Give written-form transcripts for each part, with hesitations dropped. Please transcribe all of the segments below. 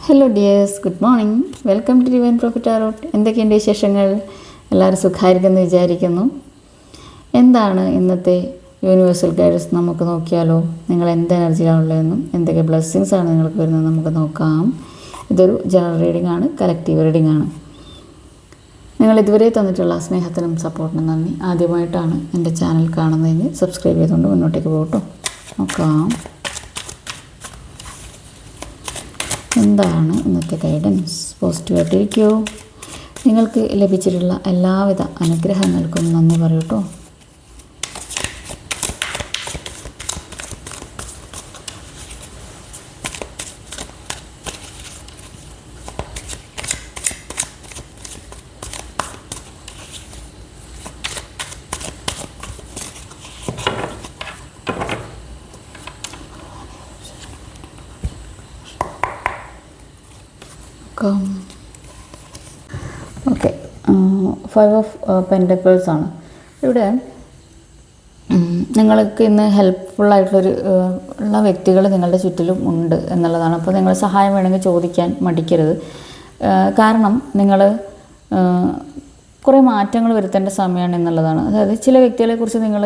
Hello dears, good morning. Welcome to Divine Prophet Tarot. എന്തൊക്കെയുണ്ട് വിശേഷങ്ങൾ? എല്ലാവരും സുഖമായിരിക്കുമെന്ന് വിചാരിക്കുന്നു. എന്താണ് ഇന്നത്തെ യൂണിവേഴ്സൽ ഗൈഡൻസ് നമുക്ക് നോക്കിയാലോ? നിങ്ങൾ എന്ത് എനർജിയിലാണുള്ളതെന്നും എന്തൊക്കെ ബ്ലെസ്സിങ്സ് ആണ് നിങ്ങൾക്ക് വരുന്നത് നമുക്ക് നോക്കാം. ഇതൊരു ജനറൽ റീഡിംഗ് ആണ്, കളക്റ്റീവ് റീഡിംഗ് ആണ്. നിങ്ങൾ ഇതുവരെ തന്നിട്ടുള്ള സ്നേഹത്തിനും സപ്പോർട്ടിനും നന്ദി. ആദ്യമായിട്ടാണ് എൻ്റെ ചാനൽ കാണുന്നതെങ്കിൽ സബ്സ്ക്രൈബ് ചെയ്തുകൊണ്ട് മുന്നോട്ടേക്ക് പോകട്ടോ. നോക്കാം എന്താണ് ഇന്നത്തെ ഗൈഡൻസ്. പോസിറ്റീവായിട്ടിരിക്കുമോ? നിങ്ങൾക്ക് ലഭിച്ചിട്ടുള്ള എല്ലാവിധ അനുഗ്രഹങ്ങൾക്കും നന്ദി പറയൂട്ടോ. ഓക്കെ, 5 ഓഫ് പെൻറ്റക്കിൾസ് ആണ് ഇവിടെ. നിങ്ങൾക്ക് ഇന്ന് ഹെൽപ്ഫുള്ളായിട്ടുള്ളൊരു ഉള്ള വ്യക്തികൾ നിങ്ങളുടെ ചുറ്റിലും ഉണ്ട് എന്നുള്ളതാണ്. അപ്പോൾ നിങ്ങൾ സഹായം വേണമെങ്കിൽ ചോദിക്കാൻ മടിക്കരുത്. കാരണം നിങ്ങൾ കുറേ മാറ്റങ്ങൾ വരുത്തേണ്ട സമയമാണ് എന്നുള്ളതാണ്. അതായത് ചില വ്യക്തികളെക്കുറിച്ച് നിങ്ങൾ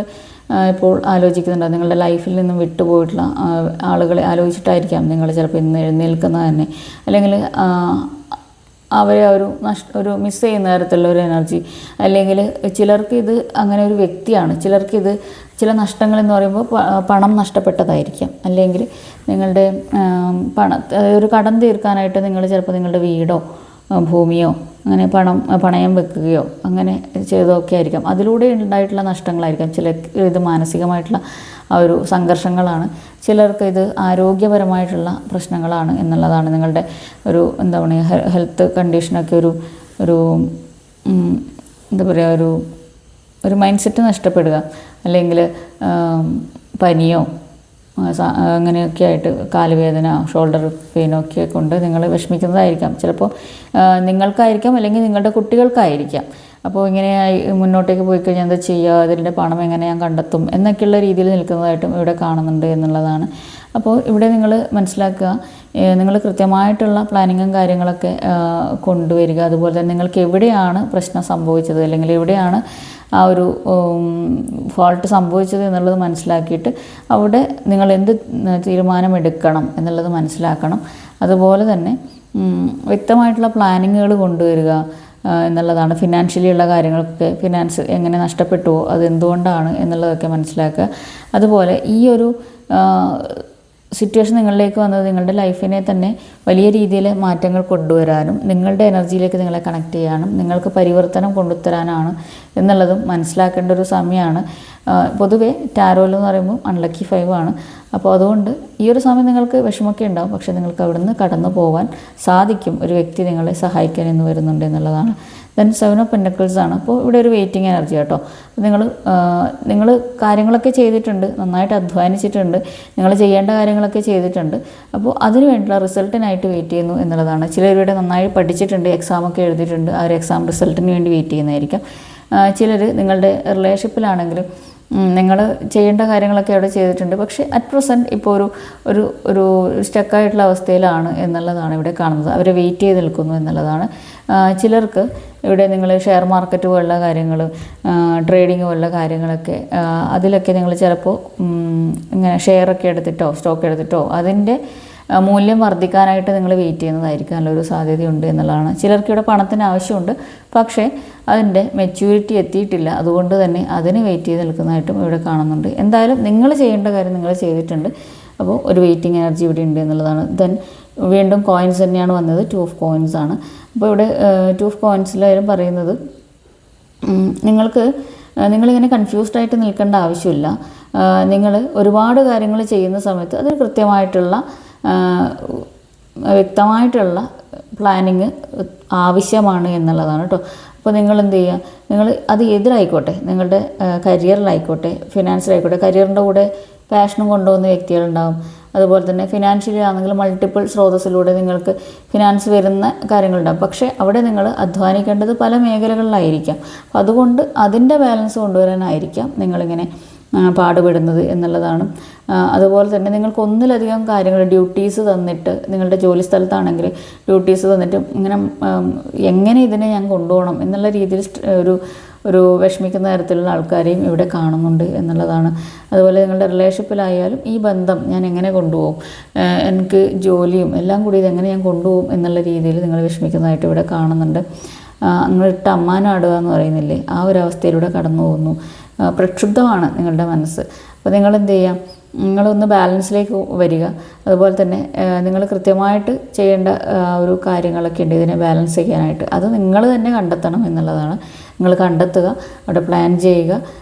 ഇപ്പോൾ ആലോചിക്കുന്നുണ്ടാകും. നിങ്ങളുടെ ലൈഫിൽ നിന്നും വിട്ടുപോയിട്ടുള്ള ആളുകളെ ആലോചിച്ചിട്ടായിരിക്കാം നിങ്ങൾ ചിലപ്പോൾ ഇന്ന് എഴുന്നേൽക്കുന്നത് തന്നെ. അല്ലെങ്കിൽ അവരെ ഒരു മിസ് ചെയ്യുന്ന തരത്തിലുള്ള ഒരു എനർജി. അല്ലെങ്കിൽ ചിലർക്ക് ഇത് അങ്ങനെ ഒരു വ്യക്തിയാണ്. ചിലർക്കിത് ചില നഷ്ടങ്ങളെന്ന് പറയുമ്പോൾ പണം നഷ്ടപ്പെട്ടതായിരിക്കാം. അല്ലെങ്കിൽ നിങ്ങളുടെ ഒരു കടം തീർക്കാനായിട്ട് നിങ്ങൾ ചിലപ്പോൾ നിങ്ങളുടെ വീടോ ഭൂമിയോ അങ്ങനെ പണയം വെക്കുകയോ അങ്ങനെ ചെയ്തതൊക്കെ ആയിരിക്കാം. അതിലൂടെ ഉണ്ടായിട്ടുള്ള നഷ്ടങ്ങളായിരിക്കാം. ഇത് മാനസികമായിട്ടുള്ള ആ ഒരു സംഘർഷങ്ങളാണ്. ചിലർക്ക് ഇത് ആരോഗ്യപരമായിട്ടുള്ള പ്രശ്നങ്ങളാണ് എന്നുള്ളതാണ്. നിങ്ങളുടെ ഒരു എന്താ പറയുക, ഹെൽത്ത് കണ്ടീഷനൊക്കെ ഒരു എന്താ പറയുക, ഒരു മൈൻഡ് സെറ്റ് നഷ്ടപ്പെടുക. അല്ലെങ്കിൽ പനിയോ അങ്ങനെയൊക്കെ ആയിട്ട് കാലുവേദന, ഷോൾഡർ പെയിനൊക്കെ കൊണ്ട് നിങ്ങൾ വിഷമിക്കുന്നതായിരിക്കാം. ചിലപ്പോൾ നിങ്ങൾക്കായിരിക്കാം, അല്ലെങ്കിൽ നിങ്ങളുടെ കുട്ടികൾക്കായിരിക്കാം. അപ്പോൾ ഇങ്ങനെ മുന്നോട്ടേക്ക് പോയി കഴിഞ്ഞാൽ എന്താ ചെയ്യുക, അതിൻ്റെ പണം എങ്ങനെ ഞാൻ കണ്ടെത്തും എന്നൊക്കെയുള്ള രീതിയിൽ നിൽക്കുന്നതായിട്ടും ഇവിടെ കാണുന്നുണ്ട് എന്നുള്ളതാണ്. അപ്പോൾ ഇവിടെ നിങ്ങൾ മനസ്സിലാക്കുക, നിങ്ങൾ കൃത്യമായിട്ടുള്ള പ്ലാനിങ്ങും കാര്യങ്ങളൊക്കെ കൊണ്ടുവരിക. അതുപോലെ തന്നെ നിങ്ങൾക്ക് എവിടെയാണ് പ്രശ്നം സംഭവിച്ചത്, അല്ലെങ്കിൽ എവിടെയാണ് ആ ഒരു ഫോൾട്ട് സംഭവിച്ചത് എന്നുള്ളത് മനസ്സിലാക്കിയിട്ട് അവിടെ നിങ്ങൾ എന്ത് തീരുമാനമെടുക്കണം എന്നുള്ളത് മനസ്സിലാക്കണം. അതുപോലെ തന്നെ വ്യക്തമായിട്ടുള്ള പ്ലാനിങ്ങുകൾ കൊണ്ടുവരിക എന്നുള്ളതാണ്. ഫിനാൻഷ്യലി ഉള്ള കാര്യങ്ങളൊക്കെ, ഫിനാൻസ് എങ്ങനെ നഷ്ടപ്പെട്ടുവോ അതെന്തുകൊണ്ടാണ് എന്നുള്ളതൊക്കെ മനസ്സിലാക്കുക. അതുപോലെ ഈ ഒരു സിറ്റുവേഷൻ നിങ്ങളിലേക്ക് വന്നത് നിങ്ങളുടെ ലൈഫിനെ തന്നെ വലിയ രീതിയിൽ മാറ്റങ്ങൾ കൊണ്ടുവരാനും നിങ്ങളുടെ എനർജിയിലേക്ക് നിങ്ങളെ കണക്ട് ചെയ്യാനും നിങ്ങൾക്ക് പരിവർത്തനം കൊണ്ടുത്തരാനാണ് എന്നുള്ളതും മനസ്സിലാക്കേണ്ട ഒരു സമയമാണ്. പൊതുവേ ടാരോയിൽ എന്ന് പറയുമ്പോൾ അൺലക്കി 5 ആണ്. അപ്പോൾ അതുകൊണ്ട് ഈ ഒരു സമയം നിങ്ങൾക്ക് വിഷമമൊക്കെ ഉണ്ടാവും. പക്ഷേ നിങ്ങൾക്ക് അവിടെ നിന്ന് കടന്നു പോകാൻ സാധിക്കും. ഒരു വ്യക്തി നിങ്ങളെ സഹായിക്കാൻ ഇന്ന് വരുന്നുണ്ട് എന്നുള്ളതാണ്. ദെൻ 7 ഓഫ് പെൻറ്റക്കിൾസ് ആണ്. അപ്പോൾ ഇവിടെ ഒരു വെയിറ്റിംഗ് എനർജി കേട്ടോ. നിങ്ങൾ കാര്യങ്ങളൊക്കെ ചെയ്തിട്ടുണ്ട്, നന്നായിട്ട് അധ്വാനിച്ചിട്ടുണ്ട്, നിങ്ങൾ ചെയ്യേണ്ട കാര്യങ്ങളൊക്കെ ചെയ്തിട്ടുണ്ട്. അപ്പോൾ അതിന് വേണ്ടിയുള്ള റിസൾട്ടിനായിട്ട് വെയിറ്റ് ചെയ്യുന്നു എന്നുള്ളതാണ്. ചിലരിവിടെ നന്നായി പഠിച്ചിട്ടുണ്ട്, എക്സാമൊക്കെ എഴുതിയിട്ടുണ്ട്, ആ ഒരു എക്സാം റിസൾട്ടിന് വേണ്ടി വെയിറ്റ് ചെയ്യുന്നതായിരിക്കാം. ചിലർ നിങ്ങളുടെ റിലേഷൻഷിപ്പിലാണെങ്കിലും നിങ്ങൾ ചെയ്യേണ്ട കാര്യങ്ങളൊക്കെ അവിടെ ചെയ്തിട്ടുണ്ട്. പക്ഷേ അറ്റ് പ്രസൻറ്റ് ഇപ്പോൾ ഒരു സ്റ്റക്കായിട്ടുള്ള അവസ്ഥയിലാണ് എന്നുള്ളതാണ് ഇവിടെ കാണുന്നത്. അവരെ വെയിറ്റ് ചെയ്ത് നിൽക്കുന്നു എന്നുള്ളതാണ്. ചിലർക്ക് ഇവിടെ നിങ്ങൾ ഷെയർ മാർക്കറ്റ് പോലുള്ള കാര്യങ്ങൾ, ട്രേഡിങ് പോലുള്ള കാര്യങ്ങളൊക്കെ, അതിലൊക്കെ നിങ്ങൾ ചിലപ്പോൾ ഇങ്ങനെ ഷെയറൊക്കെ എടുത്തിട്ടോ സ്റ്റോക്ക് എടുത്തിട്ടോ അതിൻ്റെ മൂല്യം വർദ്ധിക്കാനായിട്ട് നിങ്ങൾ വെയിറ്റ് ചെയ്യുന്നതായിരിക്കും നല്ലൊരു സാധ്യതയുണ്ട് എന്നുള്ളതാണ്. ചിലർക്കിവിടെ പണത്തിന് ആവശ്യമുണ്ട്, പക്ഷേ അതിൻ്റെ മെച്യൂരിറ്റി എത്തിയിട്ടില്ല. അതുകൊണ്ട് തന്നെ അതിന് വെയിറ്റ് ചെയ്ത് നിൽക്കുന്നതായിട്ടും ഇവിടെ കാണുന്നുണ്ട്. എന്തായാലും നിങ്ങൾ ചെയ്യേണ്ട കാര്യം നിങ്ങൾ ചെയ്തിട്ടുണ്ട്. അപ്പോൾ ഒരു വെയിറ്റിംഗ് എനർജി ഇവിടെ ഉണ്ട് എന്നുള്ളതാണ്. ദെൻ വീണ്ടും കോയിൻസ് തന്നെയാണ് വന്നത്. 2 ഓഫ് കോയിൻസ് ആണ്. അപ്പോൾ ഇവിടെ 2 ഓഫ് കോയിൻസിലായാലും പറയുന്നത് നിങ്ങളിങ്ങനെ കൺഫ്യൂസ്ഡ് ആയിട്ട് നിൽക്കേണ്ട ആവശ്യമില്ല. നിങ്ങൾ ഒരുപാട് കാര്യങ്ങൾ ചെയ്യുന്ന സമയത്ത് അതിൽ കൃത്യമായിട്ടുള്ള വ്യക്തമായിട്ടുള്ള പ്ലാനിങ് ആവശ്യമാണ് എന്നുള്ളതാണ് കേട്ടോ. അപ്പോൾ നിങ്ങൾ എന്ത് ചെയ്യുക, നിങ്ങൾ അത് ഏതിലായിക്കോട്ടെ, നിങ്ങളുടെ കരിയറിലായിക്കോട്ടെ, ഫിനാൻസിലായിക്കോട്ടെ, കരിയറിൻ്റെ കൂടെ പാഷനും കൊണ്ടുപോകുന്ന വ്യക്തികളുണ്ടാകും. അതുപോലെ തന്നെ ഫിനാൻഷ്യലി ആണെങ്കിൽ മൾട്ടിപ്പിൾ സ്രോതസ്സിലൂടെ നിങ്ങൾക്ക് ഫിനാൻസ് വരുന്ന കാര്യങ്ങളുണ്ടാകും. പക്ഷേ അവിടെ നിങ്ങൾ അധ്വാനിക്കേണ്ടത് പല മേഖലകളിലായിരിക്കാം. അപ്പോൾ അതുകൊണ്ട് അതിൻ്റെ ബാലൻസ് കൊണ്ടുവരാനായിരിക്കാം നിങ്ങളിങ്ങനെ പാടുപെടുന്നത് എന്നുള്ളതാണ്. അതുപോലെ തന്നെ നിങ്ങൾക്ക് ഒന്നിലധികം കാര്യങ്ങൾ ഡ്യൂട്ടീസ് തന്നിട്ട്, നിങ്ങളുടെ ജോലി സ്ഥലത്താണെങ്കിൽ ഡ്യൂട്ടീസ് തന്നിട്ട് ഇങ്ങനെ എങ്ങനെ ഇതിനെ ഞാൻ കൊണ്ടുപോകണം എന്നുള്ള രീതിയിൽ ഒരു വിഷമിക്കുന്ന തരത്തിലുള്ള ആൾക്കാരെയും ഇവിടെ കാണുന്നുണ്ട് എന്നുള്ളതാണ്. അതുപോലെ നിങ്ങളുടെ റിലേഷൻഷിപ്പിലായാലും ഈ ബന്ധം ഞാൻ എങ്ങനെ കൊണ്ടുപോകും, എനിക്ക് ജോലിയും എല്ലാം കൂടി ഇതെങ്ങനെ ഞാൻ കൊണ്ടുപോകും എന്നുള്ള രീതിയിൽ നിങ്ങൾ വിഷമിക്കുന്നതായിട്ട് ഇവിടെ കാണുന്നുണ്ട്. നിങ്ങളിട്ട് അമ്മാനാടുക എന്ന് പറയുന്നില്ലേ, ആ ഒരു അവസ്ഥയിലൂടെ കടന്നു പോകുന്നു. പ്രക്ഷുബ്ധമാണ് നിങ്ങളുടെ മനസ്സ്. അപ്പോൾ നിങ്ങൾ എന്ത് ചെയ്യാം, നിങ്ങളൊന്ന് ബാലൻസിലേക്ക് വരിക. അതുപോലെ തന്നെ നിങ്ങൾ കൃത്യമായിട്ട് ചെയ്യേണ്ട ഒരു കാര്യങ്ങളൊക്കെ ഉണ്ട് ഇതിനെ ബാലൻസ് ചെയ്യാനായിട്ട്. അത് നിങ്ങൾ തന്നെ കണ്ടെത്തണം എന്നുള്ളതാണ്. നിങ്ങൾ കണ്ടെത്തുക, അവിടെ പ്ലാൻ ചെയ്യുക,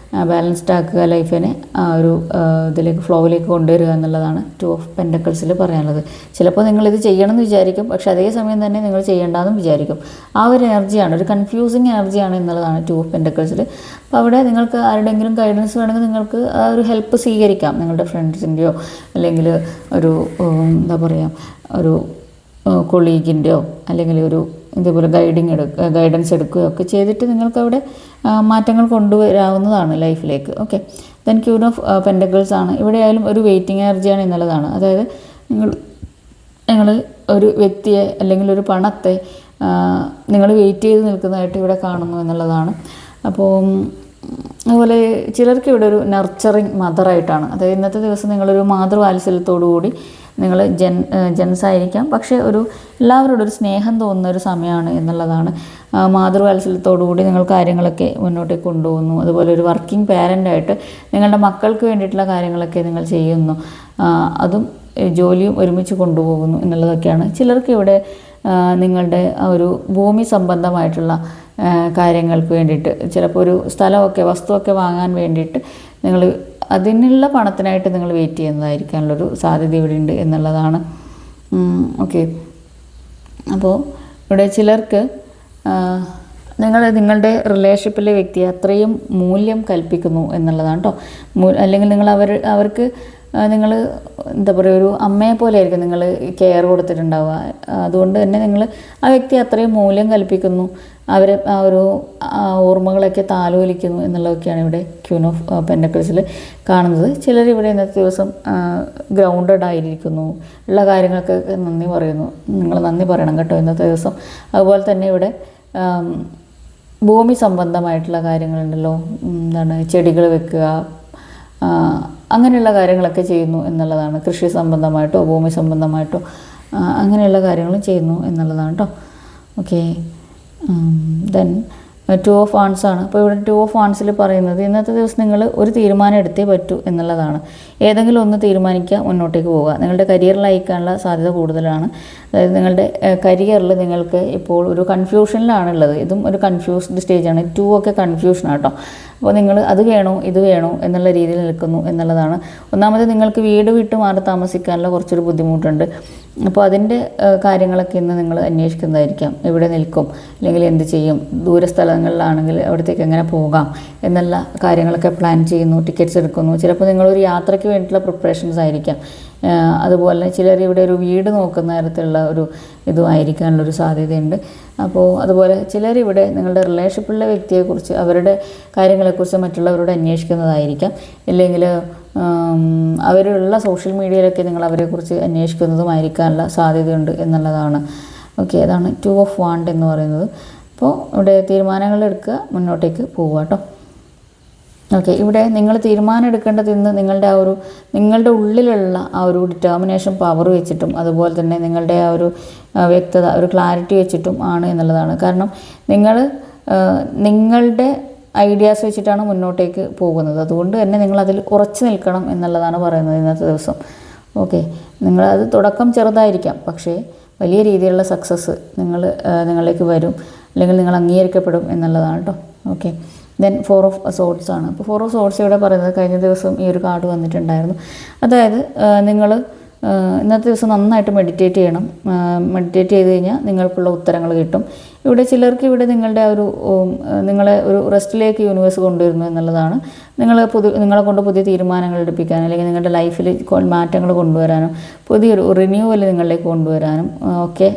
ബാലൻസ്ഡ് ആക്കുക ലൈഫിനെ, ഒരു ഇതിലേക്ക് ഫ്ലോയിലേക്ക് കൊണ്ടുവരിക എന്നുള്ളതാണ് 2 ഓഫ് പെൻറ്റക്കിൾസിൽ പറയാനുള്ളത്. ചിലപ്പോൾ നിങ്ങളിത് ചെയ്യണമെന്ന് വിചാരിക്കും, പക്ഷെ അതേ സമയം തന്നെ നിങ്ങൾ ചെയ്യേണ്ടതെന്നും വിചാരിക്കും. ആ ഒരു എനർജിയാണ്, ഒരു കൺഫ്യൂസിങ് എനർജിയാണ് എന്നുള്ളതാണ് 2 ഓഫ് പെൻറ്റക്കിൾസിൽ. അപ്പോൾ അവിടെ നിങ്ങൾക്ക് ആരുടെയെങ്കിലും ഗൈഡൻസ് വേണമെങ്കിൽ നിങ്ങൾക്ക് ആ ഒരു ഹെൽപ്പ് സ്വീകരിക്കാം. നിങ്ങളുടെ ഫ്രണ്ട്സിൻ്റെയോ അല്ലെങ്കിൽ ഒരു എന്താ പറയുക, ഒരു കൊളീഗിൻ്റെയോ അല്ലെങ്കിൽ ഒരു ഇതേപോലെ ഗൈഡൻസ് എടുക്കുകയോ ഒക്കെ ചെയ്തിട്ട് നിങ്ങൾക്കവിടെ മാറ്റങ്ങൾ കൊണ്ടുവരാവുന്നതാണ് ലൈഫിലേക്ക്. Okay, then queen of pentacles ആണ്. ഇവിടെ ആയാലും ഒരു വെയിറ്റിംഗ് എനർജിയാണ് എന്നുള്ളതാണ്. അതായത് നിങ്ങൾ ഒരു വ്യക്തിയെ അല്ലെങ്കിൽ ഒരു പണത്തെ നിങ്ങൾ വെയിറ്റ് ചെയ്ത് നിൽക്കുന്നതായിട്ട് ഇവിടെ കാണുന്നു എന്നുള്ളതാണ്. അപ്പോൾ അതുപോലെ ചിലർക്ക് ഇവിടെ ഒരു നർച്ചറിങ് മദറായിട്ടാണ്. അതായത് ഇന്നത്തെ ദിവസം നിങ്ങളൊരു മാതൃവാത്സല്യത്തോടു കൂടി നിങ്ങൾ ജെൻസായിരിക്കാം, പക്ഷേ എല്ലാവരോടും ഒരു സ്നേഹം തോന്നുന്ന ഒരു സമയമാണ് എന്നുള്ളതാണ്. മാതൃവാത്സല്യത്തോടു കൂടി നിങ്ങൾ കാര്യങ്ങളൊക്കെ മുന്നോട്ടേക്ക് കൊണ്ടുപോകുന്നു. അതുപോലെ ഒരു വർക്കിംഗ് പാരൻ്റായിട്ട് നിങ്ങളുടെ മക്കൾക്ക് വേണ്ടിയിട്ടുള്ള കാര്യങ്ങളൊക്കെ നിങ്ങൾ ചെയ്യുന്നു. അതും ജോലിയും ഒരുമിച്ച് കൊണ്ടുപോകുന്നു എന്നുള്ളതൊക്കെയാണ്. ചിലർക്ക് ഇവിടെ നിങ്ങളുടെ ഒരു ഭൂമി സംബന്ധമായിട്ടുള്ള കാര്യങ്ങൾക്ക് വേണ്ടിയിട്ട്, ചിലപ്പോൾ ഒരു സ്ഥലമൊക്കെ വസ്തുവൊക്കെ വാങ്ങാൻ വേണ്ടിയിട്ട് നിങ്ങൾ അതിനുള്ള പണത്തിനായിട്ട് നിങ്ങൾ വെയിറ്റ് ചെയ്യുന്നതായിരിക്കാനുള്ളൊരു സാധ്യത ഇവിടെ ഉണ്ട് എന്നുള്ളതാണ്. ഓക്കെ, അപ്പോൾ ഇവിടെ ചിലർക്ക് നിങ്ങളുടെ റിലേഷൻഷിപ്പിലെ വ്യക്തിയെ അത്രയും മൂല്യം കൽപ്പിക്കുന്നു എന്നുള്ളതാണ് കേട്ടോ. അല്ലെങ്കിൽ നിങ്ങൾ അവർക്ക് നിങ്ങൾ എന്താ പറയുക, ഒരു അമ്മയെ പോലെ ആയിരിക്കും നിങ്ങൾ കെയർ കൊടുത്തിട്ടുണ്ടാവുക. അതുകൊണ്ട് തന്നെ നിങ്ങൾ ആ വ്യക്തി അത്രയും മൂല്യം കൽപ്പിക്കുന്നു, അവരെ ആ ഒരു ഓർമ്മകളൊക്കെ താലോലിക്കുന്നു എന്നുള്ളതൊക്കെയാണ് ഇവിടെ ക്യൂൻ ഓഫ് പെൻറ്റക്കിൾസിൽ കാണുന്നത്. ചിലരിവിടെ ഇന്നത്തെ ദിവസം ഗ്രൗണ്ടഡ് ആയിരിക്കുന്നു, ഉള്ള കാര്യങ്ങൾക്ക് നന്ദി പറയുന്നു. നിങ്ങൾ നന്ദി പറയണം കേട്ടോ ഇന്നത്തെ ദിവസം. അതുപോലെ തന്നെ ഇവിടെ ഭൂമി സംബന്ധമായിട്ടുള്ള കാര്യങ്ങളുണ്ടല്ലോ, എന്താണ് ചെടികൾ വെക്കുക, അങ്ങനെയുള്ള കാര്യങ്ങളൊക്കെ ചെയ്യുന്നു എന്നുള്ളതാണ്. കൃഷി സംബന്ധമായിട്ടോ ഭൂമി സംബന്ധമായിട്ടോ അങ്ങനെയുള്ള കാര്യങ്ങളും ചെയ്യുന്നു എന്നുള്ളതാണ് കേട്ടോ. ഓക്കെ, ദെൻ 2 ഓഫ് വാണ്ട്സ് ആണ്. അപ്പോൾ ഇവിടെ 2 ഓഫ് വാണ്ട്സിൽ പറയുന്നത് ഇന്നത്തെ ദിവസം നിങ്ങൾ ഒരു തീരുമാനം എടുത്തേ പറ്റൂ എന്നുള്ളതാണ്. ഏതെങ്കിലും ഒന്ന് തീരുമാനിക്കുക, മുന്നോട്ടേക്ക് പോവുക. നിങ്ങളുടെ കരിയറിലയക്കാനുള്ള സാധ്യത കൂടുതലാണ്. അതായത് നിങ്ങളുടെ കരിയറിൽ നിങ്ങൾക്ക് ഇപ്പോൾ ഒരു കൺഫ്യൂഷനിലാണുള്ളത്. ഇതും ഒരു കൺഫ്യൂസ്ഡ് സ്റ്റേജാണ്. 2 ഒക്കെ കൺഫ്യൂഷനാണ് കേട്ടോ. അപ്പോൾ നിങ്ങൾ അത് വേണോ ഇത് വേണോ എന്നുള്ള രീതിയിൽ നിൽക്കുന്നു എന്നുള്ളതാണ്. ഒന്നാമത് നിങ്ങൾക്ക് വീട് വിട്ട് മാറി താമസിക്കാനുള്ള കുറച്ചൊരു ബുദ്ധിമുട്ടുണ്ട്. അപ്പോൾ അതിൻ്റെ കാര്യങ്ങളൊക്കെ ഇന്ന് നിങ്ങൾ അന്വേഷിക്കുന്നതായിരിക്കാം. എവിടെ നിൽക്കും, അല്ലെങ്കിൽ എന്ത് ചെയ്യും, ദൂരസ്ഥലങ്ങളിലാണെങ്കിൽ അവിടത്തേക്ക് എങ്ങനെ പോകാം എന്നുള്ള കാര്യങ്ങളൊക്കെ പ്ലാൻ ചെയ്യുന്നു, ടിക്കറ്റ്സ് എടുക്കുന്നു. ചിലപ്പോൾ നിങ്ങളൊരു യാത്രയ്ക്ക് വേണ്ടിയിട്ടുള്ള പ്രിപ്പറേഷൻസ് ആയിരിക്കാം. അതുപോലെ ചിലർ ഇവിടെ ഒരു വീട് നോക്കുന്ന തരത്തിലുള്ള ഒരു ഇതുമായിരിക്കാനുള്ളൊരു സാധ്യതയുണ്ട്. അപ്പോൾ അതുപോലെ ചിലരിവിടെ നിങ്ങളുടെ റിലേഷൻഷിപ്പിലുള്ള വ്യക്തിയെക്കുറിച്ച്, അവരുടെ കാര്യങ്ങളെക്കുറിച്ച് മറ്റുള്ളവരോട് അന്വേഷിക്കുന്നതായിരിക്കാം. ഇല്ലെങ്കിൽ അവരുള്ള സോഷ്യൽ മീഡിയയിലൊക്കെ നിങ്ങൾ അവരെക്കുറിച്ച് അന്വേഷിക്കുന്നതുമായിരിക്കാനുള്ള സാധ്യതയുണ്ട് എന്നുള്ളതാണ്. ഓക്കെ, അതാണ് 2 ഓഫ് വാണ്ട് എന്ന് പറയുന്നത്. അപ്പോൾ ഇവിടെ തീരുമാനങ്ങൾ എടുക്കുക, മുന്നോട്ടേക്ക് പോവുക കേട്ടോ. ഓക്കെ, ഇവിടെ നിങ്ങൾ തീരുമാനം എടുക്കേണ്ടത് ഇന്ന് നിങ്ങളുടെ ഉള്ളിലുള്ള ആ ഒരു ഡിറ്റർമിനേഷൻ പവർ വെച്ചിട്ടും അതുപോലെ തന്നെ നിങ്ങളുടെ ആ ഒരു വ്യക്തത, ഒരു ക്ലാരിറ്റി വെച്ചിട്ടും ആണ് എന്നുള്ളതാണ്. കാരണം നിങ്ങളുടെ ഐഡിയാസ് വെച്ചിട്ടാണ് മുന്നോട്ടേക്ക് പോകുന്നത്. അതുകൊണ്ട് തന്നെ നിങ്ങളതിൽ ഉറച്ചു നിൽക്കണം എന്നുള്ളതാണ് പറയുന്നത് ഇന്നത്തെ ദിവസം. ഓക്കെ, നിങ്ങളത് തുടക്കം ചെറുതായിരിക്കാം, പക്ഷേ വലിയ രീതിയിലുള്ള സക്സസ് നിങ്ങളിലേക്ക് വരും, അല്ലെങ്കിൽ നിങ്ങൾ അംഗീകരിക്കപ്പെടും എന്നുള്ളതാണ് കേട്ടോ. ഓക്കെ, ദെൻ 4 ഓഫ് സോർഡ്സ് ആണ്. അപ്പോൾ 4 ഓഫ് സോർഡ്സ് ഇവിടെ പറയുന്നത് കഴിഞ്ഞ ദിവസം ഈ ഒരു കാർഡ് വന്നിട്ടുണ്ടായിരുന്നു. അതായത് നിങ്ങൾ ഇന്നത്തെ ദിവസം നന്നായിട്ട് മെഡിറ്റേറ്റ് ചെയ്യണം. മെഡിറ്റേറ്റ് ചെയ്ത് കഴിഞ്ഞാൽ നിങ്ങൾക്കുള്ള ഉത്തരങ്ങൾ കിട്ടും. ഇവിടെ ചിലർക്ക് ഇവിടെ നിങ്ങളെ ഒരു റെസ്റ്റിലേക്ക് യൂണിവേഴ്സ് കൊണ്ടുവരുന്നു എന്നുള്ളതാണ്. നിങ്ങളെ കൊണ്ട് പുതിയ തീരുമാനങ്ങൾ എടുപ്പിക്കാനും അല്ലെങ്കിൽ നിങ്ങളുടെ ലൈഫിൽ മാറ്റങ്ങൾ കൊണ്ടുവരാനും പുതിയൊരു റിന്യൂവൽ നിങ്ങളിലേക്ക് കൊണ്ടുവരാനും ഒക്കെ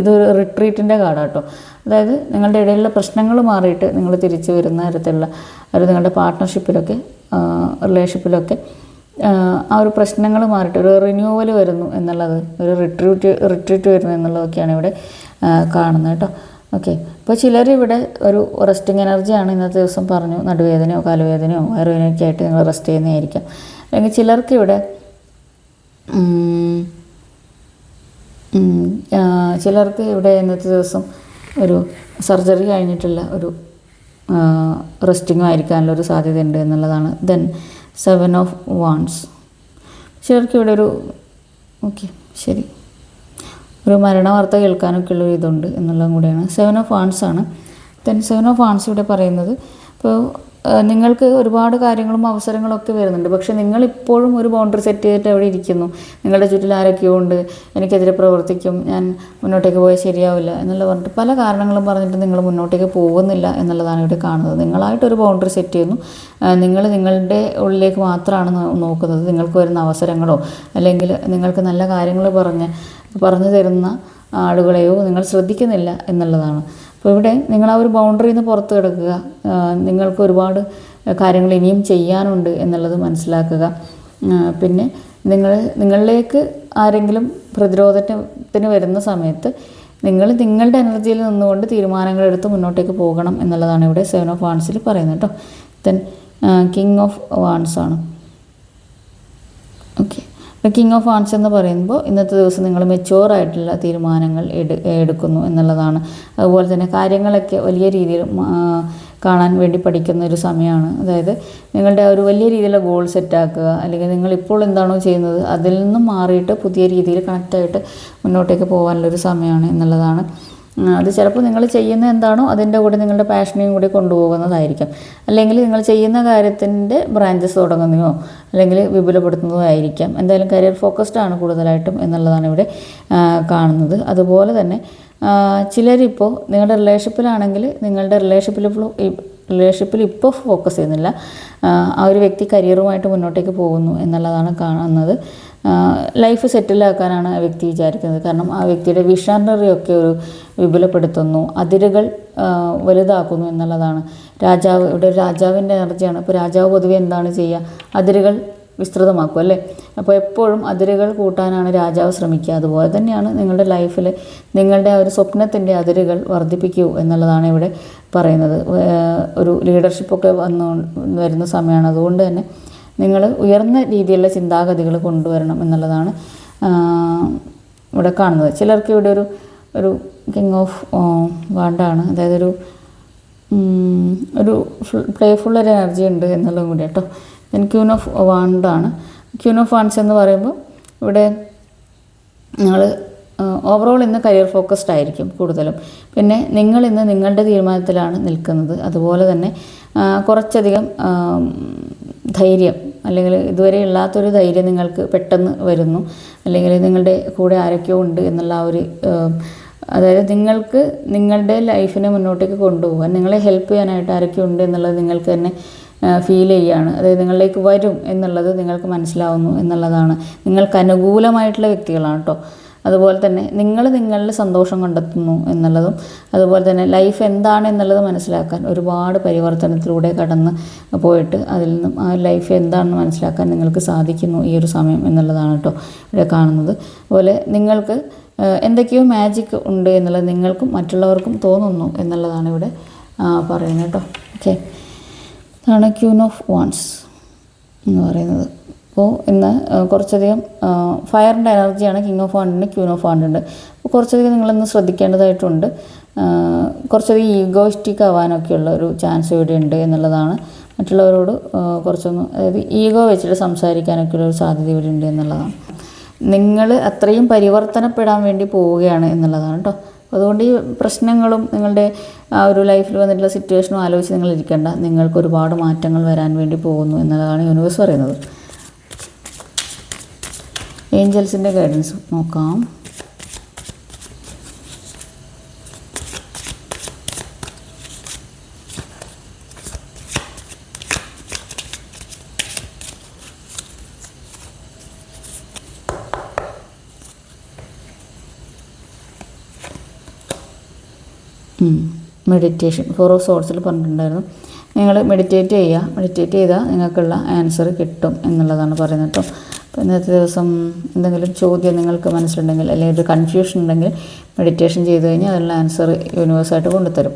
ഇതൊരു റിട്രീറ്റിൻ്റെ കാർഡാണ് കേട്ടോ. അതായത് നിങ്ങളുടെ ഇടയിലുള്ള പ്രശ്നങ്ങൾ മാറിയിട്ട് നിങ്ങൾ തിരിച്ചു വരുന്ന തരത്തിലുള്ള നിങ്ങളുടെ പാർട്ട്ണർഷിപ്പിലൊക്കെ റിലേഷൻഷിപ്പിലൊക്കെ ആ ഒരു പ്രശ്നങ്ങൾ മാറിയിട്ട് ഒരു റിന്യൂവൽ വരുന്നു എന്നുള്ളത്, ഒരു റിട്രീറ്റ് വരുന്നു എന്നുള്ളതൊക്കെയാണ് ഇവിടെ കാണുന്നത് കേട്ടോ. ഓക്കെ, അപ്പോൾ ചിലരിവിടെ ഒരു റെസ്റ്റിംഗ് എനർജിയാണ് ഇന്നത്തെ ദിവസം പറഞ്ഞു. നടുവേദനയോ കാലുവേദനയോ വയറുവേദനയൊക്കെ ആയിട്ട് നിങ്ങൾ റെസ്റ്റ് ചെയ്യുന്നതായിരിക്കാം. അല്ലെങ്കിൽ ചിലർക്ക് ഇവിടെ ഇന്നത്തെ ദിവസം ഒരു സർജറി കഴിഞ്ഞിട്ടുള്ള ഒരു റെസ്റ്റിങ്ങും ആയിരിക്കാനുള്ളൊരു സാധ്യതയുണ്ട് എന്നുള്ളതാണ്. Then 7 of Wands. ചിലർക്ക് ഇവിടെ ഒരു ശരി ഒരു മരണ വാർത്ത കേൾക്കാനൊക്കെ ഉള്ളൊരു ഇതുണ്ട് എന്നുള്ളതും കൂടിയാണ്. 7 of Wands ആണ്. ദെൻ 7 of Wands ഇവിടെ പറയുന്നത് ഇപ്പോൾ നിങ്ങൾക്ക് ഒരുപാട് കാര്യങ്ങളും അവസരങ്ങളൊക്കെ വരുന്നുണ്ട്. പക്ഷേ നിങ്ങളിപ്പോഴും ഒരു ബൗണ്ടറി സെറ്റ് ചെയ്തിട്ട് അവിടെ ഇരിക്കുന്നു. നിങ്ങളുടെ ചുറ്റിൽ ആരൊക്കെയോ ഉണ്ട്, എനിക്കെതിരെ പ്രവർത്തിക്കും, ഞാൻ മുന്നോട്ടേക്ക് പോയാൽ ശരിയാവില്ല എന്നുള്ള പറഞ്ഞിട്ട് പല കാരണങ്ങളും പറഞ്ഞിട്ട് നിങ്ങൾ മുന്നോട്ടേക്ക് പോകുന്നില്ല എന്നുള്ളതാണ് ഇവിടെ കാണുന്നത്. നിങ്ങളായിട്ടൊരു ബൗണ്ടറി സെറ്റ് ചെയ്യുന്നു. നിങ്ങൾ നിങ്ങളുടെ ഉള്ളിലേക്ക് മാത്രമാണ് നോക്കുന്നത്. നിങ്ങൾക്ക് വരുന്ന അവസരങ്ങളോ അല്ലെങ്കിൽ നിങ്ങൾക്ക് നല്ല കാര്യങ്ങൾ പറഞ്ഞു തരുന്ന ആളുകളെയോ നിങ്ങൾ ശ്രദ്ധിക്കുന്നില്ല എന്നുള്ളതാണ്. അപ്പോൾ ഇവിടെ നിങ്ങൾ ആ ഒരു ബൗണ്ടറിയിൽ നിന്ന് പുറത്ത് കിടക്കുക. നിങ്ങൾക്ക് ഒരുപാട് കാര്യങ്ങൾ ഇനിയും ചെയ്യാനുണ്ട് എന്നുള്ളത് മനസ്സിലാക്കുക. പിന്നെ നിങ്ങളിലേക്ക് ആരെങ്കിലും പ്രതിരോധത്തിന് വരുന്ന സമയത്ത് നിങ്ങളുടെ എനർജിയിൽ നിന്നുകൊണ്ട് തീരുമാനങ്ങളെടുത്ത് മുന്നോട്ടേക്ക് പോകണം എന്നുള്ളതാണ് ഇവിടെ 7 of Wandsൽ പറയുന്നത് കേട്ടോ. ദെൻ കിങ് ഓഫ് വാൺസ് ആണ്. ഓക്കെ, കിങ് ഓഫ് വാൺസ് എന്ന് പറയുമ്പോൾ ഇന്നത്തെ ദിവസം നിങ്ങൾ മെച്യൂറായിട്ടുള്ള തീരുമാനങ്ങൾ എടുക്കുന്നു എന്നുള്ളതാണ്. അതുപോലെ തന്നെ കാര്യങ്ങളൊക്കെ വലിയ രീതിയിൽ കാണാൻ വേണ്ടി പഠിക്കുന്ന ഒരു സമയമാണ്. അതായത് നിങ്ങളുടെ ഒരു വലിയ രീതിയിലുള്ള ഗോൾ സെറ്റാക്കുക, അല്ലെങ്കിൽ നിങ്ങളിപ്പോൾ എന്താണോ ചെയ്യുന്നത് അതിൽ നിന്നും മാറിയിട്ട് പുതിയ രീതിയിൽ കണക്റ്റായിട്ട് മുന്നോട്ടേക്ക് പോകാനുള്ളൊരു സമയമാണ് എന്നുള്ളതാണ്. അത് ചിലപ്പോൾ നിങ്ങൾ ചെയ്യുന്ന എന്താണോ അതിൻ്റെ കൂടെ നിങ്ങളുടെ പാഷനെയും കൂടി കൊണ്ടുപോകുന്നതായിരിക്കാം. അല്ലെങ്കിൽ നിങ്ങൾ ചെയ്യുന്ന കാര്യത്തിൻ്റെ ബ്രാഞ്ചസ് തുടങ്ങുന്നതോ അല്ലെങ്കിൽ വിപുലപ്പെടുത്തുന്നതോ ആയിരിക്കാം. എന്തായാലും കരിയർ ഫോക്കസ്ഡ് ആണ് കൂടുതലായിട്ടും എന്നുള്ളതാണ് ഇവിടെ കാണുന്നത്. അതുപോലെ തന്നെ ചിലരിപ്പോൾ നിങ്ങളുടെ റിലേഷൻഷിപ്പിലാണെങ്കിൽ നിങ്ങളുടെ റിലേഷൻഷിപ്പിൽ ഇപ്പോൾ ഫോക്കസ് ചെയ്യുന്നില്ല. ആ ഒരു വ്യക്തി കരിയറുമായിട്ട് മുന്നോട്ടേക്ക് പോകുന്നു എന്നുള്ളതാണ് കാണുന്നത്. ലൈഫ് സെറ്റിലാക്കാനാണ് ആ വ്യക്തി വിചാരിക്കുന്നത്. കാരണം ആ വ്യക്തിയുടെ വിഷണറിയൊക്കെ ഒരു വിപുലപ്പെടുത്തുന്നു, അതിരുകൾ വലുതാക്കുന്നു എന്നുള്ളതാണ്. ഇവിടെ ഒരു രാജാവിൻ്റെ എനർജിയാണ്. ഇപ്പോൾ രാജാവ് പൊതുവെ എന്താണ് ചെയ്യുക? അതിരുകൾ വിസ്തൃതമാക്കും അല്ലേ? അപ്പോൾ എപ്പോഴും അതിരുകൾ കൂട്ടാനാണ് രാജാവ് ശ്രമിക്കുക. അതുപോലെ തന്നെയാണ് നിങ്ങളുടെ ലൈഫിൽ നിങ്ങളുടെ ആ ഒരു സ്വപ്നത്തിൻ്റെ അതിരുകൾ വർദ്ധിപ്പിക്കൂ എന്നുള്ളതാണ് ഇവിടെ പറയുന്നത്. ഒരു ലീഡർഷിപ്പൊക്കെ വരുന്ന സമയമാണ്. അതുകൊണ്ട് തന്നെ നിങ്ങൾ ഉയർന്ന രീതിയിലുള്ള ചിന്താഗതികൾ കൊണ്ടുവരണം എന്നുള്ളതാണ് ഇവിടെ കാണുന്നത്. ചിലർക്ക് ഇവിടെ ഒരു കിങ് ഓഫ് വാണ്ടാണ്. അതായത് ഒരു പ്ലേഫുൾ ഒരു എനർജി ഉണ്ട് എന്നുള്ളതും കൂടി കേട്ടോ. ദെൻ ക്യൂൻ ഓഫ് വാണ്ടാണ്. ക്യൂൻ ഓഫ് വാണ്ട്സ് എന്ന് പറയുമ്പോൾ ഇവിടെ നിങ്ങൾ ഓവറോൾ ഇന്ന് കരിയർ ഫോക്കസ്ഡ് ആയിരിക്കും കൂടുതലും. പിന്നെ നിങ്ങൾ ഇന്ന് നിങ്ങളുടെ തീരുമാനത്തിലാണ് നിൽക്കുന്നത്. അതുപോലെ തന്നെ കുറച്ചധികം ധൈര്യം, അല്ലെങ്കിൽ ഇതുവരെ ഇല്ലാത്തൊരു ധൈര്യം നിങ്ങൾക്ക് പെട്ടെന്ന് വരുന്നു. അല്ലെങ്കിൽ നിങ്ങളുടെ കൂടെ ആരൊക്കെയോ ഉണ്ട് എന്നുള്ള ആ ഒരു അതായത് നിങ്ങൾക്ക് നിങ്ങളുടെ ലൈഫിനെ മുന്നോട്ടേക്ക് കൊണ്ടുപോകാൻ നിങ്ങളെ ഹെൽപ്പ് ചെയ്യാനായിട്ട് ആരൊക്കെയോ ഉണ്ട് എന്നുള്ളത് നിങ്ങൾക്ക് തന്നെ ഫീൽ ചെയ്യുകയാണ്. അതായത് നിങ്ങളിലേക്ക് വരും എന്നുള്ളത് നിങ്ങൾക്ക് മനസ്സിലാവുന്നു എന്നുള്ളതാണ്. നിങ്ങൾക്ക് അനുകൂലമായിട്ടുള്ള വ്യക്തികളാണ് കേട്ടോ. അതുപോലെ തന്നെ നിങ്ങളിൽ സന്തോഷം കണ്ടെത്തുന്നു എന്നുള്ളതും, അതുപോലെ തന്നെ ലൈഫ് എന്താണ് എന്നുള്ളത് മനസ്സിലാക്കാൻ ഒരുപാട് പരിവർത്തനത്തിലൂടെ കടന്ന് പോയിട്ട് അതിൽ നിന്നും ആ ലൈഫ് എന്താണെന്ന് മനസ്സിലാക്കാൻ നിങ്ങൾക്ക് സാധിക്കുന്നു ഈ ഒരു സമയം എന്നുള്ളതാണ് കേട്ടോ ഇവിടെ കാണുന്നത്. അതുപോലെ നിങ്ങൾക്ക് എന്തൊക്കെയോ മാജിക് ഉണ്ട് എന്നുള്ളത് നിങ്ങൾക്കും മറ്റുള്ളവർക്കും തോന്നുന്നു എന്നുള്ളതാണ് ഇവിടെ പറയുന്നത് കേട്ടോ. ഓക്കെ, അതാണ് ക്യൂൻ ഓഫ് വാണ്ട്സ് എന്ന് പറയുന്നത്. അപ്പോൾ ഇന്ന് കുറച്ചധികം ഫയറിൻ്റെ എനർജിയാണ് കിങ് ഓഫ് വാണ്ടിന്, ക്യൂൻ ഓഫ് വാണ്ടുണ്ട്. അപ്പോൾ കുറച്ചധികം നിങ്ങളൊന്ന് ശ്രദ്ധിക്കേണ്ടതായിട്ടുണ്ട്. കുറച്ചധികം ഈഗോയിസ്റ്റിക് ആവാനൊക്കെയുള്ള ഒരു ചാൻസ് ഇവിടെ ഉണ്ട് എന്നുള്ളതാണ്. മറ്റുള്ളവരോട് കുറച്ചൊന്ന് അതായത് ഈഗോ വെച്ചിട്ട് സംസാരിക്കാനൊക്കെയുള്ള ഒരു സാധ്യത ഇവിടെ ഉണ്ട് എന്നുള്ളതാണ്. നിങ്ങൾ അത്രയും പരിവർത്തനപ്പെടാൻ വേണ്ടി പോവുകയാണ് എന്നുള്ളതാണ് കേട്ടോ. അതുകൊണ്ട് ഈ പ്രശ്നങ്ങളും നിങ്ങളുടെ ആ ഒരു ലൈഫിൽ വന്നിട്ടുള്ള സിറ്റുവേഷനും ആലോചിച്ച് നിങ്ങൾ ഇരിക്കേണ്ട. നിങ്ങൾക്ക് ഒരുപാട് മാറ്റങ്ങൾ വരാൻ വേണ്ടി പോകുന്നു എന്നുള്ളതാണ് യൂണിവേഴ്സ് പറയുന്നത്. ഏഞ്ചൽസിൻ്റെ ഗൈഡൻസ് നോക്കാം. മെഡിറ്റേഷൻ 4 of Swordsൽ പറഞ്ഞിട്ടുണ്ടായിരുന്നു. നിങ്ങൾ മെഡിറ്റേറ്റ് ചെയ്താൽ നിങ്ങൾക്കുള്ള ആൻസർ കിട്ടും എന്നുള്ളതാണ് പറയുന്നത് കേട്ടോ. അപ്പോൾ ഇന്നത്തെ ദിവസം എന്തെങ്കിലും ചോദ്യം നിങ്ങൾക്ക് മനസ്സിലുണ്ടെങ്കിൽ അല്ലെങ്കിൽ ഒരു കൺഫ്യൂഷൻ ഉണ്ടെങ്കിൽ മെഡിറ്റേഷൻ ചെയ്ത് കഴിഞ്ഞാൽ അതിനുള്ള ആൻസർ യൂണിവേഴ്സായിട്ട് കൊണ്ടുതരും.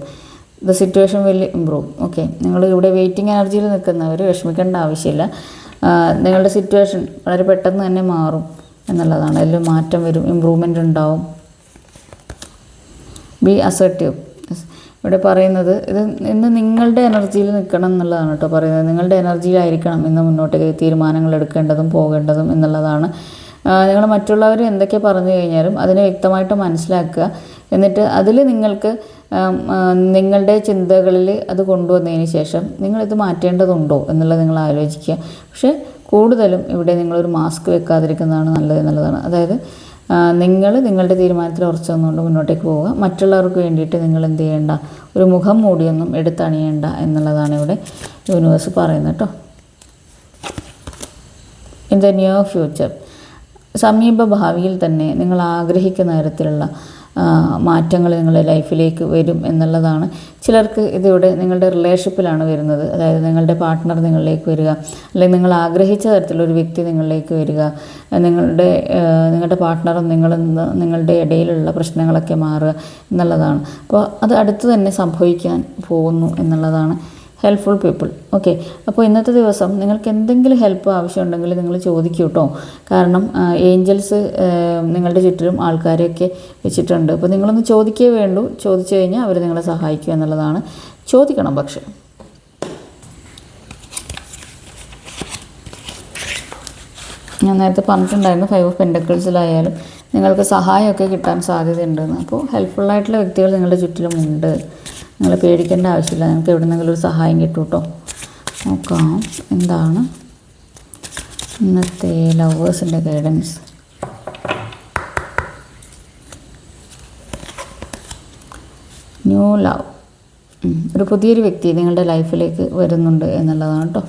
The situation will improve. Okay, നിങ്ങൾ ഇവിടെ വെയിറ്റിംഗ് എനർജിയിൽ നിൽക്കുന്നവർ വിഷമിക്കേണ്ട ആവശ്യമില്ല. നിങ്ങളുടെ സിറ്റുവേഷൻ വളരെ പെട്ടെന്ന് തന്നെ മാറും എന്നുള്ളതാണ്. അതിൽ മാറ്റം വരും, ഇമ്പ്രൂവ്മെൻ്റ് ഉണ്ടാവും. B assertive. ഇവിടെ പറയുന്നത് ഇത് ഇന്ന് നിങ്ങളുടെ എനർജിയിൽ നിൽക്കണം എന്നുള്ളതാണ് കേട്ടോ പറയുന്നത്. നിങ്ങളുടെ എനർജിയിലായിരിക്കണം ഇന്ന് മുന്നോട്ടേക്ക് തീരുമാനങ്ങൾ എടുക്കേണ്ടതും പോകേണ്ടതും എന്നുള്ളതാണ്. നിങ്ങൾ മറ്റുള്ളവർ എന്തൊക്കെ പറഞ്ഞു കഴിഞ്ഞാലും അതിനെ വ്യക്തമായിട്ട് മനസ്സിലാക്കുക. എന്നിട്ട് അതിൽ നിങ്ങൾക്ക് നിങ്ങളുടെ ചിന്തകളിൽ അത് കൊണ്ടുവന്നതിന് ശേഷം നിങ്ങളിത് മാറ്റേണ്ടതുണ്ടോ എന്നുള്ളത് നിങ്ങൾ ആലോചിക്കുക. പക്ഷേ കൂടുതലും ഇവിടെ നിങ്ങളൊരു മാസ്ക് വെക്കാതിരിക്കുന്നതാണ് നല്ലത് എന്നുള്ളതാണ്. അതായത് നിങ്ങൾ നിങ്ങളുടെ തീരുമാനത്തിൽ ഉറച്ചു നിന്നുകൊണ്ട് മുന്നോട്ടേക്ക് പോവുക. മറ്റുള്ളവർക്ക് വേണ്ടിയിട്ട് നിങ്ങൾ എന്ത് ചെയ്യേണ്ട, ഒരു മുഖം മൂടിയൊന്നും എടുത്തണിയേണ്ട എന്നുള്ളതാണ് ഇവിടെ യൂണിവേഴ്സ് പറയുന്നത് കേട്ടോ. ഇൻ ദ നിയർ ഫ്യൂച്ചർ, സമീപ ഭാവിയിൽ തന്നെ നിങ്ങൾ ആഗ്രഹിക്കുന്ന തരത്തിലുള്ള മാറ്റങ്ങൾ നിങ്ങളുടെ ലൈഫിലേക്ക് വരും എന്നുള്ളതാണ്. ചിലർക്ക് ഇതിവിടെ നിങ്ങളുടെ റിലേഷൻഷിപ്പിലാണ് വരുന്നത്. അതായത് നിങ്ങളുടെ പാർട്ട്ണർ നിങ്ങളിലേക്ക് വരിക, അല്ലെങ്കിൽ നിങ്ങൾ ആഗ്രഹിച്ച തരത്തിലൊരു വ്യക്തി നിങ്ങളിലേക്ക് വരിക, നിങ്ങളുടെ പാർട്ട്ണറും നിങ്ങളുടെ ഇടയിലുള്ള പ്രശ്നങ്ങളൊക്കെ മാറുക എന്നുള്ളതാണ്. അപ്പോൾ അത് അടുത്ത് തന്നെ സംഭവിക്കാൻ പോകുന്നു എന്നുള്ളതാണ്. Helpful people. ഓക്കെ, അപ്പോൾ ഇന്നത്തെ ദിവസം നിങ്ങൾക്ക് എന്തെങ്കിലും ഹെൽപ്പ് ആവശ്യമുണ്ടെങ്കിൽ നിങ്ങൾ ചോദിക്കൂ കേട്ടോ. കാരണം ഏഞ്ചൽസ് നിങ്ങളുടെ ചുറ്റിലും ആൾക്കാരെയൊക്കെ വെച്ചിട്ടുണ്ട്. അപ്പോൾ നിങ്ങളൊന്ന് ചോദിക്കേ വേണ്ടൂ. ചോദിച്ചു കഴിഞ്ഞാൽ അവർ നിങ്ങളെ സഹായിക്കും എന്നുള്ളതാണ്. ചോദിക്കണം. പക്ഷേ ഞാൻ നേരത്തെ പറഞ്ഞിട്ടുണ്ടായിരുന്നു 5 ഓഫ് പെൻറ്റക്കിൾസിലായാലും നിങ്ങൾക്ക് സഹായമൊക്കെ കിട്ടാൻ സാധ്യതയുണ്ടെന്ന്. അപ്പോൾ ഹെൽപ്ഫുള്ളായിട്ടുള്ള വ്യക്തികൾ നിങ്ങളുടെ ചുറ്റിലുമുണ്ട്. നിങ്ങൾ പേടിക്കേണ്ട ആവശ്യമില്ല. നിങ്ങൾക്ക് എവിടെ നിന്നെങ്കിലും ഒരു സഹായം കിട്ടും കേട്ടോ. നോക്കാം എന്താണ് ഇന്നത്തെ ലവേഴ്സിൻ്റെ ഗൈഡൻസ്. New love. ഒരു പുതിയൊരു വ്യക്തി നിങ്ങളുടെ ലൈഫിലേക്ക് വരുന്നുണ്ട് എന്നുള്ളതാണ് കേട്ടോ.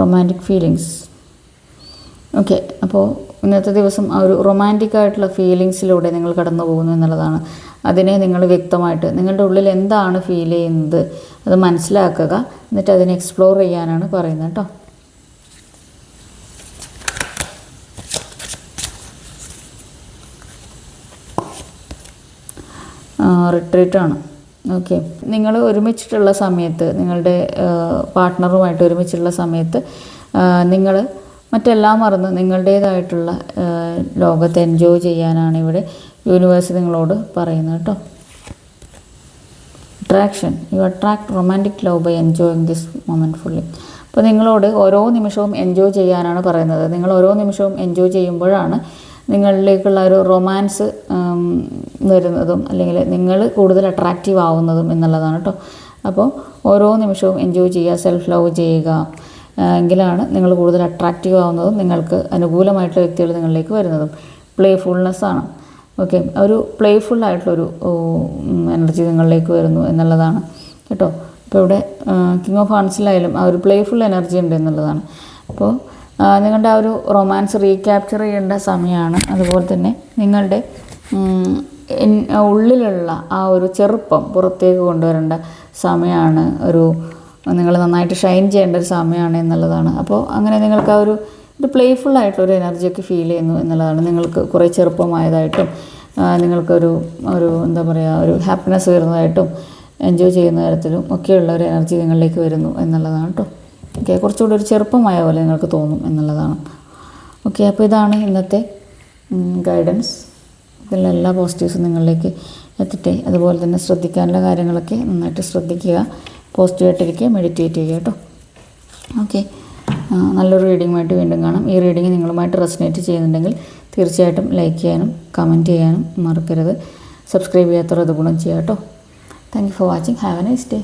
Romantic feelings. ഓക്കെ, അപ്പോൾ ഇന്നത്തെ ദിവസം ആ ഒരു റൊമാൻറ്റിക് ആയിട്ടുള്ള ഫീലിങ്സിലൂടെ നിങ്ങൾ കടന്നു പോകുന്നു എന്നുള്ളതാണ്. അതിനെ നിങ്ങൾ വ്യക്തമായിട്ട് നിങ്ങളുടെ ഉള്ളിൽ എന്താണ് ഫീൽ ചെയ്യുന്നത് അത് മനസ്സിലാക്കുക. എന്നിട്ട് അതിനെ എക്സ്പ്ലോർ ചെയ്യാനാണ് പറയുന്നത് കേട്ടോ. റിട്രീറ്റാണ്. ഓക്കെ, നിങ്ങൾ ഒരുമിച്ചിട്ടുള്ള സമയത്ത്, നിങ്ങളുടെ പാർട്ട്ണറുമായിട്ട് ഒരുമിച്ചുള്ള സമയത്ത് നിങ്ങൾ മറ്റെല്ലാം മറന്ന് നിങ്ങളുടേതായിട്ടുള്ള ലോകത്തെ എൻജോയ് ചെയ്യാനാണ് ഇവിടെ യൂണിവേഴ്സ് നിങ്ങളോട് പറയുന്നത് കേട്ടോ. Attraction. You attract romantic love by enjoying this moment fully. അപ്പോൾ നിങ്ങളോട് ഓരോ നിമിഷവും എൻജോയ് ചെയ്യാനാണ് പറയുന്നത്. നിങ്ങൾ ഓരോ നിമിഷവും എൻജോയ് ചെയ്യുമ്പോഴാണ് നിങ്ങളിലേക്കുള്ള ഒരു റൊമാൻസ് വരുന്നതും അല്ലെങ്കിൽ നിങ്ങൾ കൂടുതൽ അട്രാക്റ്റീവ് ആവുന്നതും എന്നുള്ളതാണ് കേട്ടോ. അപ്പോൾ ഓരോ നിമിഷവും എൻജോയ് ചെയ്യുക, സെൽഫ് ലവ് ചെയ്യുക. എങ്കിലാണ് നിങ്ങൾ കൂടുതൽ അട്രാക്റ്റീവ് ആവുന്നതും നിങ്ങൾക്ക് അനുകൂലമായിട്ടുള്ള വ്യക്തികൾ നിങ്ങളിലേക്ക് വരുന്നതും. പ്ലേഫുൾനെസ്സാണ്. ഓക്കെ, ഒരു പ്ലേഫുള്ളായിട്ടുള്ളൊരു എനർജി നിങ്ങളിലേക്ക് വരുന്നു എന്നുള്ളതാണ് കേട്ടോ. അപ്പോൾ ഇവിടെ കിങ് ഓഫ് ഹാൻഡ്സിലായാലും ആ ഒരു പ്ലേഫുൾ എനർജി ഉണ്ട് എന്നുള്ളതാണ്. അപ്പോൾ നിങ്ങളുടെ ആ ഒരു റൊമാൻസ് റീക്യാപ്ചർ ചെയ്യേണ്ട സമയമാണ്. അതുപോലെ തന്നെ നിങ്ങളുടെ ഉള്ളിലുള്ള ആ ഒരു ചെറുപ്പം പുറത്തേക്ക് കൊണ്ടുവരേണ്ട സമയമാണ്. നിങ്ങൾ നന്നായിട്ട് ഷൈൻ ചെയ്യേണ്ട ഒരു സമയമാണ് എന്നുള്ളതാണ്. അപ്പോൾ അങ്ങനെ നിങ്ങൾക്ക് ആ ഒരു പ്ലേഫുള്ളായിട്ടൊരു എനർജിയൊക്കെ ഫീൽ ചെയ്യുന്നു എന്നുള്ളതാണ്. നിങ്ങൾക്ക് കുറേ ചെറുപ്പമായതായിട്ടും നിങ്ങൾക്കൊരു എന്താ പറയുക, ഒരു ഹാപ്പിനെസ് വരുന്നതായിട്ടും എൻജോയ് ചെയ്യുന്ന തരത്തിലും ഒക്കെയുള്ള ഒരു എനർജി നിങ്ങളിലേക്ക് വരുന്നു എന്നുള്ളതാണ് കേട്ടോ. ഓക്കെ, കുറച്ചുകൂടി ഒരു ചെറുപ്പമായ പോലെ നിങ്ങൾക്ക് തോന്നും എന്നുള്ളതാണ്. ഓക്കെ, അപ്പോൾ ഇതാണ് ഇന്നത്തെ ഗൈഡൻസ്. ഇതിലുള്ള എല്ലാ പോസിറ്റീവ്സും നിങ്ങളിലേക്ക് എത്തട്ടെ. അതുപോലെ തന്നെ ശ്രദ്ധിക്കാനുള്ള കാര്യങ്ങളൊക്കെ നന്നായിട്ട് ശ്രദ്ധിക്കുക. പോസിറ്റീവായിട്ടിരിക്കുക, മെഡിറ്റേറ്റ് ചെയ്യുക കേട്ടോ. ഓക്കെ, നല്ലൊരു റീഡിങ്ങുമായിട്ട് വീണ്ടും കാണാം. ഈ റീഡിങ് നിങ്ങളുമായിട്ട് റെസനേറ്റ് ചെയ്യുന്നുണ്ടെങ്കിൽ തീർച്ചയായിട്ടും ലൈക്ക് ചെയ്യാനും കമൻറ്റ് ചെയ്യാനും മറക്കരുത്. സബ്സ്ക്രൈബ് ചെയ്യാത്തവർ അത് ഗുണം ചെയ്യാം കേട്ടോ. Thank you for watching. Have A nice day.